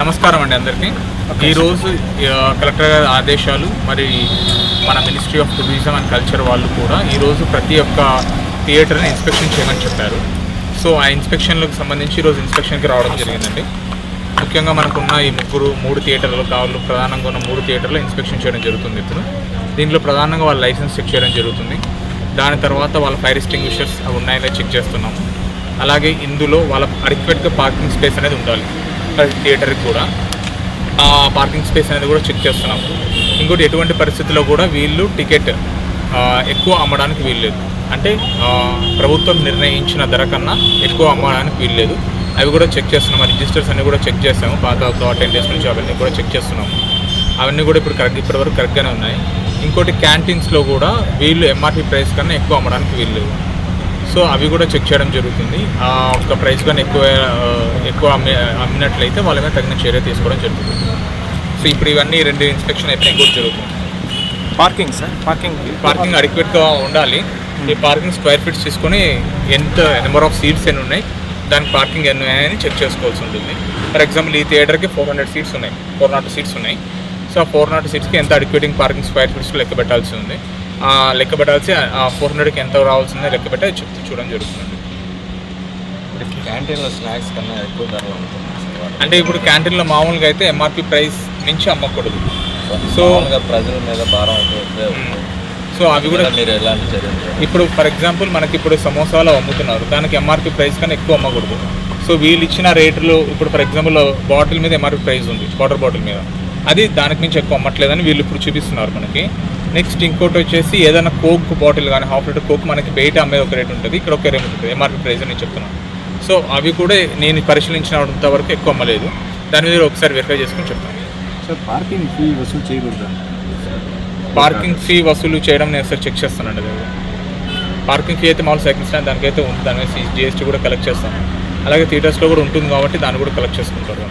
నమస్కారం అండి అందరికీ. ఈరోజు కలెక్టర్ గారి ఆదేశాలు మరి మన ministry of tourism and culture వాళ్ళు కూడా ఈరోజు ప్రతి ఒక్క థియేటర్ని ఇన్స్పెక్షన్ చేయమని చెప్పారు. సో ఆ ఇన్స్పెక్షన్లకు సంబంధించి ఈరోజు ఇన్స్పెక్షన్కి రావడం జరిగిందండి. ముఖ్యంగా మనకున్న ఈ మూడు థియేటర్లు కావాలి, ప్రధానంగా ఉన్న 3 థియేటర్లో ఇన్స్పెక్షన్ చేయడం జరుగుతుంది. ఇప్పుడు దీంట్లో ప్రధానంగా వాళ్ళ లైసెన్స్ చెక్ చేయడం జరుగుతుంది. దాని తర్వాత వాళ్ళ ఫైర్ ఎక్స్టింగ్విషర్స్ అవి ఉన్నాయో చెక్ చేస్తున్నాము. అలాగే ఇందులో వాళ్ళ అడిక్వేట్గా పార్కింగ్ స్పేస్ అనేది ఉండాలి. ప్రతి థియేటర్కి కూడా ఆ పార్కింగ్ స్పేస్ అనేది కూడా చెక్ చేస్తున్నాము. ఇంకోటి ఎటువంటి పరిస్థితుల్లో కూడా వీళ్ళు టికెట్ ఎక్కువ అమ్మడానికి వీల్లేదు. అంటే ప్రభుత్వం నిర్ణయించిన ధర కన్నా ఎక్కువ అమ్మడానికి వీల్లేదు. అవి కూడా చెక్ చేస్తున్నాము. రిజిస్టర్స్ అన్నీ కూడా చెక్ చేస్తాము. పాత 10 days నుంచి అవన్నీ కూడా చెక్ చేస్తున్నాము. అవన్నీ కూడా ఇప్పటివరకు కరెక్ట్గానే ఉన్నాయి. ఇంకోటి క్యాంటీన్స్లో కూడా వీళ్ళు ఎంఆర్పీ ప్రైస్ కన్నా ఎక్కువ అమ్మడానికి వీల్లేదు. సో అవి కూడా చెక్ చేయడం జరుగుతుంది. ఒక ప్రైస్ కన్నా ఎక్కువ అమ్మినట్లయితే వాళ్ళ మీద తగిన చర్య తీసుకోవడం జరుగుతుంది. సో ఇప్పుడు ఇవన్నీ 2 ఇన్స్పెక్షన్ అయిపోయి కూడా జరుగుతుంది. పార్కింగ్ అడిక్వేట్గా ఉండాలి. ఈ పార్కింగ్ స్క్వేర్ ఫీట్స్ తీసుకొని నెంబర్ ఆఫ్ సీట్స్ ఎన్ని ఉన్నాయి, దానికి పార్కింగ్ ఎన్ని ఉన్నాయని చెక్ చేసుకోవాల్సి ఉంటుంది. ఫర్ ఎగ్జాంపుల్ ఈ థియేటర్కి 400 సీట్స్ ఉన్నాయి, 400 సీట్స్ ఉన్నాయి. సో ఆ 400 సీట్స్కి ఎంత అడిక్వేటింగ్ పార్కింగ్ స్క్వేర్ ఫీట్స్ లెక్క పెట్టాల్సి ఉంది. లెక్క పెట్టాల్సి ఆ 400కి ఎంత రావాల్సిందో లెక్క పెట్టి చూడడం జరుగుతుంది. క్యాంటీన్లో స్నాక్స్ కన్నా ఎక్కువ ధరలు ఉంటుంది. అంటే ఇప్పుడు క్యాంటీన్లో మామూలుగా అయితే ఎంఆర్పి ప్రైస్ మించి అమ్మకూడదు. సో ప్రజల మీద భారం అవుతుంది. సో అవి కూడా మీరు ఎలాంటి చర్యలు? ఇప్పుడు ఫర్ ఎగ్జాంపుల్ మనకి ఇప్పుడు సమోసాలు అమ్ముతున్నారు, దానికి ఎంఆర్పి ప్రైస్ కన్నా ఎక్కువ అమ్మకూడదు. సో వీళ్ళు ఇచ్చిన రేట్లు ఇప్పుడు ఫర్ ఎగ్జాంపుల్ బాటిల్ మీద ఎంఆర్పి ప్రైస్ ఉంది, వాటర్ బాటిల్ మీద, అది దానికి మించి ఎక్కువ అమ్మట్లేదని వీళ్ళు ఇప్పుడు చూపిస్తున్నారు మనకి. నెక్స్ట్ ఇంకోటి వచ్చేసి ఏదైనా కోక్ బాటిల్ కానీ ½ లీటర్ కోక్ మనకి బయట అమ్మేది ఒక రేట్ ఉంటుంది, ఇక్కడ ఒక రేట్ ఉంటుంది ఎంఆర్పీ ప్రైస్ అని చెప్తున్నాను. సో అవి కూడా నేను పరిశీలించినంత వరకు ఎక్కువ అమ్మలేదు. దాని మీద ఒకసారి వెరిఫై చేసుకుని చెప్తాను. సార్ పార్కింగ్ ఫీ వసూలు చేయకూడదు. పార్కింగ్ ఫీ వసూలు చేయడం నేను ఒకసారి చెక్ చేస్తానండి. అది పార్కింగ్ ఫీ అయితే మామూలు సైకిల్ స్టాండ్ దానికైతే ఉంటుంది, దాని మీద GST కూడా కలెక్ట్ చేస్తాను. అలాగే థియేటర్స్లో కూడా ఉంటుంది కాబట్టి దాన్ని కూడా కలెక్ట్ చేసుకుంటారు.